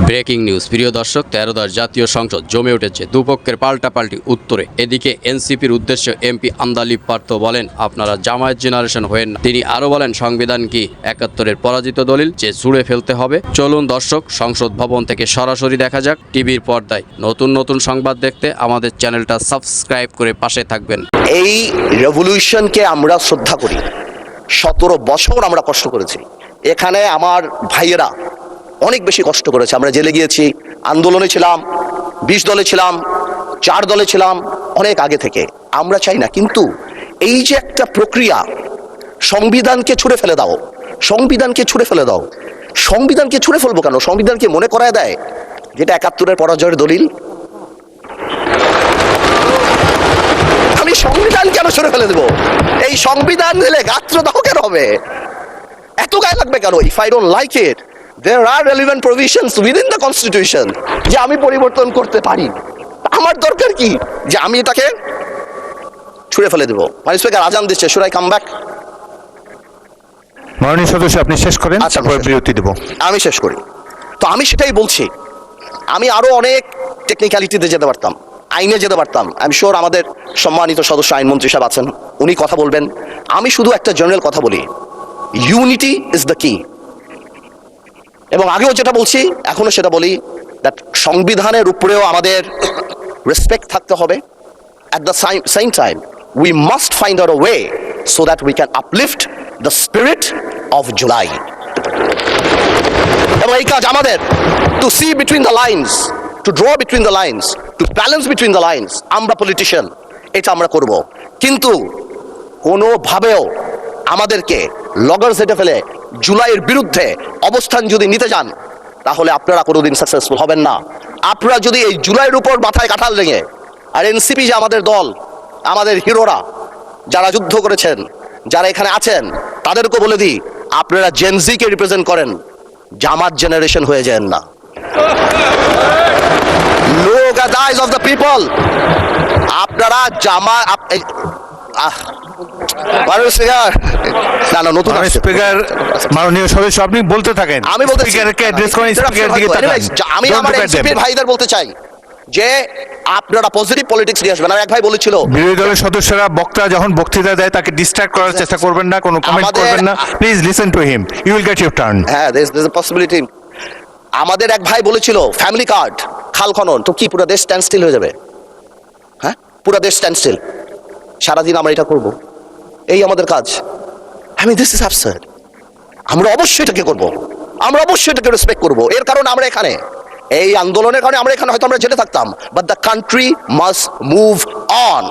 Breaking news প্রিয় দর্শক, 13 জাতীয় সংসদ জমে উঠেছে দুপক্ষের পাল্টাপাল্টি উত্তরে। এদিকে এনসিপির উদ্দেশ্যে এমপি আন্দালিব পার্থ বলেন, আপনারা জামায়াত জেনারেশন হয়েন না। তিনি আরো বলেন, সংবিধান কি 71-এর পরাজিত দলিল যে ছুঁড়ে ফেলতে হবে। চলুন দর্শক, সংসদ ভবন থেকে সরাসরি দেখা যাক টিভির পর্দায়। নতুন নতুন সংবাদ দেখতে আমাদের চ্যানেলটা সাবস্ক্রাইব করে পাশে থাকবেন। এই রেভলিউশনকে আমরা শ্রদ্ধা করি। 17 বছর আমরা কষ্ট করেছি। এখানে আমার ভাইয়েরা অনেক বেশি কষ্ট করেছে। আমরা জেলে গিয়েছি, আন্দোলনে ছিলাম, 20 দলে ছিলাম, 4 দলে ছিলাম অনেক আগে থেকে। আমরা চাই না, কিন্তু এই যে একটা প্রক্রিয়া, সংবিধানকে ছুঁড়ে ফেলে দাও, সংবিধানকে ছুঁড়ে ফেলে দাও। সংবিধানকে ছুঁড়ে ফেলবো কেন? সংবিধানকে মনে করায় দেয় যেটা 71-এর পরাজয়ের দলিল। আমি সংবিধান কেন ছুঁড়ে ফেলে দেবো? এই সংবিধান দিলে গাত্রদাহ কেন হবে? এত গায়ে লাগবে কেন? If I don't like it, there are relevant provisions within the constitution যে আমি পরিবর্তন করতে পারি। আমার দরকার কি যে আমি এটাকে ছুঁড়ে ফেলে দেবো? মাননীয় স্পিকার, আজান দিচ্ছে, should I come back? মাননীয় সদস্য, আপনি শেষ করেন, আচ্ছা, তারপর বিরতি দেব। আমি শেষ করি। তো আমি সেটাই বলছি, আমি আরো অনেক টেকনিক্যালিটিতে যেতে পারতাম, আইনে যেতে পারতাম। আই এম শিওর আমাদের সম্মানিত সদস্য আইনমন্ত্রী সাহেব আছেন, উনি কথা বলবেন। আমি শুধু একটা জেনারেল কথা বলি, ইউনিটি ইজ দ্য কি। এবং আগেও যেটা বলছি, এখনো সেটা বলি, দ্যাট সংবিধানের উপরেও আমাদের রেসপেক্ট থাকতে হবে। At the same time we must find our way so that we can uplift the spirit of July. এবং এই কাজ আমাদের, to see between the lines, to draw between the lines, to balance between the lines. আমরা politician, এটা আমরা করব, কিন্তু কোনোভাবেও আমাদেরকে লগর সেটে ফেলে জুলাইয়ের বিরুদ্ধে অবস্থান যদি নিতে যান, তাহলে আপনারা কোনোদিন সাকসেসফুল হবেন না। আপনারা যদি এই জুলাইয়ের উপর মাথায় কাঁঠাল ভেঙে, আর এনসিপি যে আমাদের দল, আমাদের হিরোরা যারা যুদ্ধ করেছেন, যারা এখানে আছেন, তাদেরকে বলে দিই, আপনারা জেনজিকে রিপ্রেজেন্ট করেন, জামাত জেনারেশন হয়ে যান না। Look at the eyes of the people. আপনারা মাননীয় সদস্য, আপনি বলতে থাকেন। আমি বলতে ভাইদের বলতে চাই যে আপনারা পজিটিভ পলিটিক্স নিয়ে আসবেন। আর এক ভাই বলেছিল, বিরোধী দলের সদস্যরা বক্তা যখন বক্তৃতা দেয় তাকে ডিস্ট্রাক্ট করার চেষ্টা করবেন না, কোনো কমেন্ট করবেন না। Please listen to him, you will get your turn. হ্যাঁ, there is a possibility. আমাদের এক ভাই বলেছিল, ফ্যামিলি কার্ড, খাল খনন, তো কি পুরো দেশ স্ট্যান্ড স্টিল হয়ে যাবে? হ্যাঁ, পুরো দেশ স্ট্যান্ড স্টিল। সারাদিন আমরা এটা করব, এই আমাদের কাজ। This is absurd. আমরা অবশ্যই এটাকে করব, আমরা অবশ্যই এটাকে রেসপেক্ট করব। এর কারণ আমরা এখানে, এই আন্দোলনের কারণে আমরা এখানে হয়তো আমরা জেলে থাকতাম, but the country must move on.